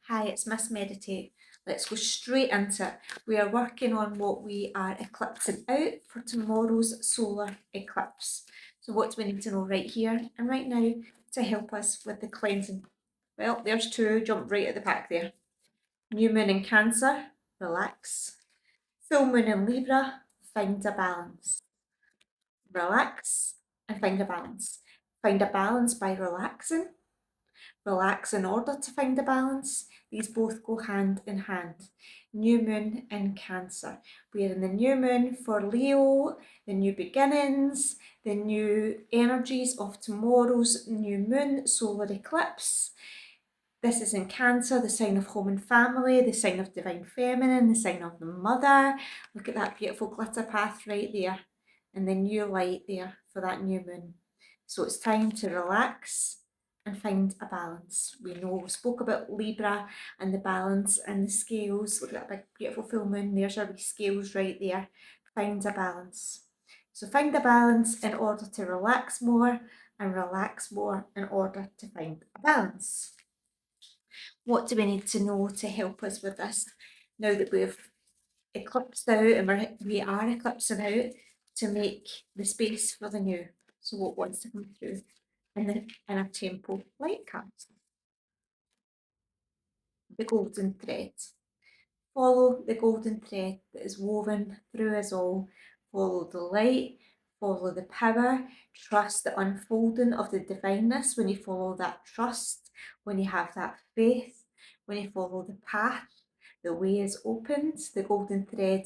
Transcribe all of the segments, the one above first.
Hi, it's Miss Meditate. Let's go straight into it. We are working on what we are eclipsing out for tomorrow's solar eclipse. So what do we need to know right here and right now to help us with the cleansing? Well, there's two, jump right at the back there. New moon in Cancer, relax. Full moon in Libra, find a balance. Relax and find a balance. Find a balance by relaxing. Relax in order to find a balance. These both go hand in hand. New moon in Cancer. We're in the new moon for Leo, the new beginnings, the new energies of tomorrow's new moon solar eclipse. This is in Cancer, the sign of home and family, the sign of divine feminine, the sign of the mother. Look at that beautiful glitter path right there and the new light there for that new moon. So it's time to relax and find a balance. We know we spoke about Libra and the balance and the scales. Look at that big beautiful full moon. There's our wee scales right there. Find a balance. So find a balance in order to relax more and relax more in order to find a balance. What do we need to know to help us with this now that we've eclipsed out and we are eclipsing out to make the space for the new? So what wants to come through in a tempo light cards? The golden thread. Follow the golden thread that is woven through us all. Follow the light, follow the power, trust the unfolding of the divineness. When you follow that trust, when you have that faith, when you follow the path, the way is opened. The golden thread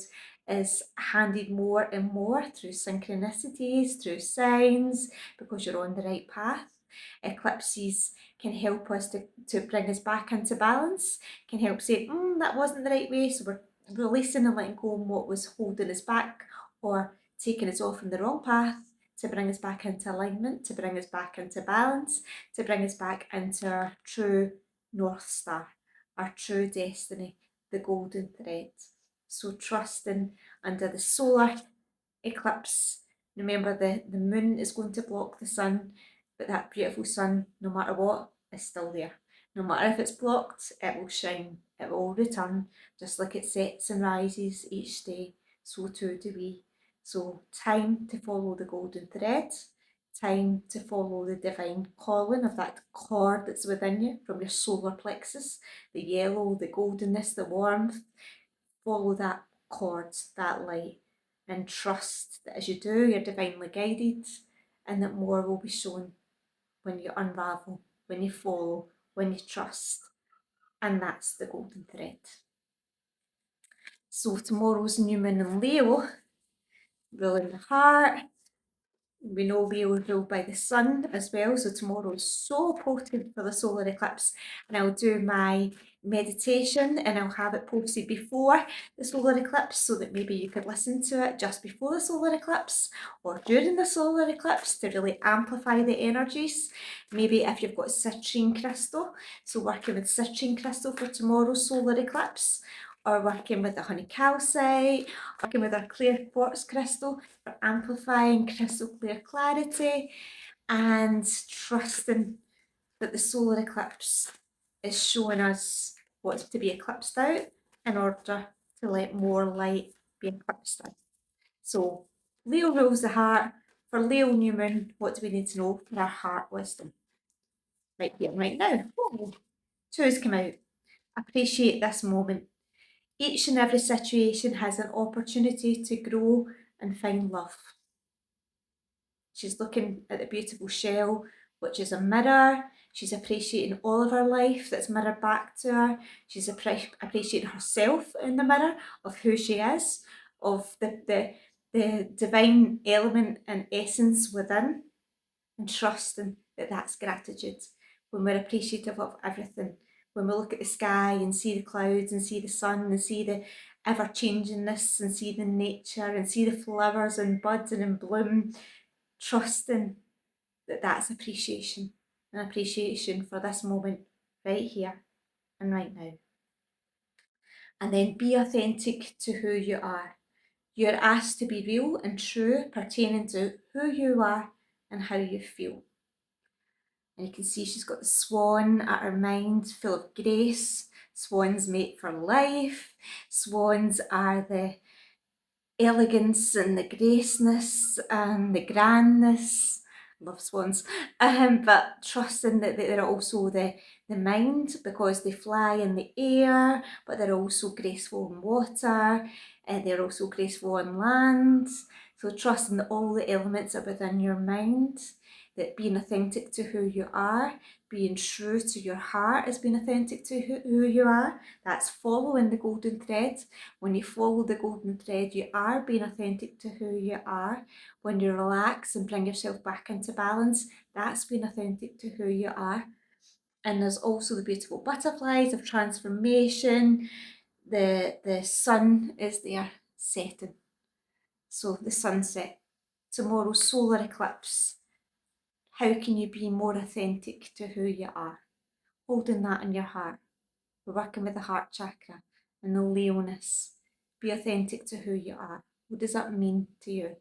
is handed more and more through synchronicities, through signs, because you're on the right path. Eclipses can help us to bring us back into balance, can help say, that wasn't the right way, so we're releasing and letting go of what was holding us back or taking us off on the wrong path, to bring us back into alignment, to bring us back into balance, to bring us back into our true North Star, our true destiny, the golden thread. So trusting under the solar eclipse, remember the moon is going to block the sun, but that beautiful sun, no matter what, is still there. No matter if it's blocked, it will shine, it will return, just like it sets and rises each day, so too do we. So time to follow the golden thread, time to follow the divine calling of that cord that's within you from your solar plexus, the yellow, the goldenness, the warmth. Follow that cord, that light, and trust that as you do, you're divinely guided and that more will be shown when you unravel, when you follow, when you trust. And that's the golden thread. So tomorrow's new moon in Leo, ruling the heart. We know Leo is ruled by the sun as well, so tomorrow is so potent for the solar eclipse. And I'll do my meditation and I'll have it posted before the solar eclipse so that maybe you could listen to it just before the solar eclipse or during the solar eclipse to really amplify the energies. Maybe if you've got citrine crystal, so working with citrine crystal for tomorrow's solar eclipse, or working with the honey calcite, working with our clear quartz crystal for amplifying crystal clear clarity, and trusting that the solar eclipse is showing us what's to be eclipsed out in order to let more light be eclipsed out. So Leo rules the heart. For Leo new moon, what do we need to know for our heart wisdom? Right here, right now. Oh, two has come out. Appreciate this moment. Each and every situation has an opportunity to grow and find love. She's looking at the beautiful shell, which is a mirror. She's appreciating all of her life that's mirrored back to her. She's appreciating herself in the mirror of who she is, of the divine element and essence within, and trusting that that's gratitude. When we're appreciative of everything, when we look at the sky and see the clouds and see the sun and see the ever-changingness and see the nature and see the flowers and buds and in bloom, trusting that that's appreciation, an appreciation for this moment right here and right now. And then be authentic to who you are. You're asked to be real and true pertaining to who you are and how you feel. And you can see she's got the swan at her mind, full of grace, Swans mate for life. Swans are the elegance and the graceness and the grandness. Love swans. But trusting that they're also the mind, because they fly in the air, but they're also graceful in water, and they're also graceful on land. So trusting that all the elements are within your mind, that being authentic to who you are, being true to your heart is being authentic to who you are. That's following the golden thread. When you follow the golden thread, you are being authentic to who you are. When you relax and bring yourself back into balance, that's being authentic to who you are. And there's also the beautiful butterflies of transformation. The sun is there setting. So the sunset, tomorrow's solar eclipse. How can you be more authentic to who you are? Holding that in your heart. We're working with the heart chakra and the Leoness. Be authentic to who you are. What does that mean to you?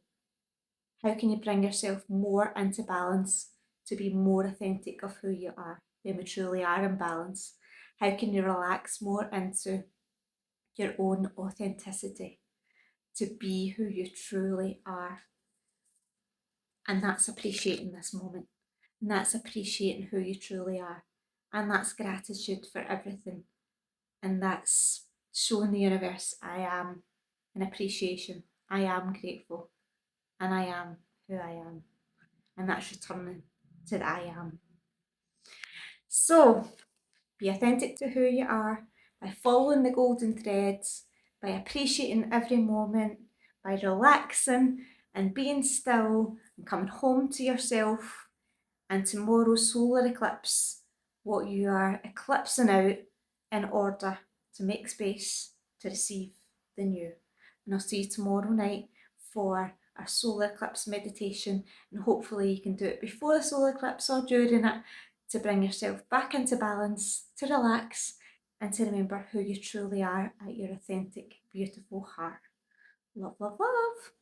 How can you bring yourself more into balance to be more authentic of who you are when we truly are in balance? How can you relax more into your own authenticity to be who you truly are? And that's appreciating this moment. And that's appreciating who you truly are. And that's gratitude for everything. And that's showing the universe I am an appreciation. I am grateful. And I am who I am. And that's returning to the I am. So be authentic to who you are by following the golden threads, by appreciating every moment, by relaxing and being still and coming home to yourself. And tomorrow's solar eclipse, what you are eclipsing out in order to make space to receive the new. And I'll see you tomorrow night for our solar eclipse meditation, and hopefully you can do it before the solar eclipse or during it to bring yourself back into balance, to relax, and to remember who you truly are at your authentic, beautiful heart. Love, love, love.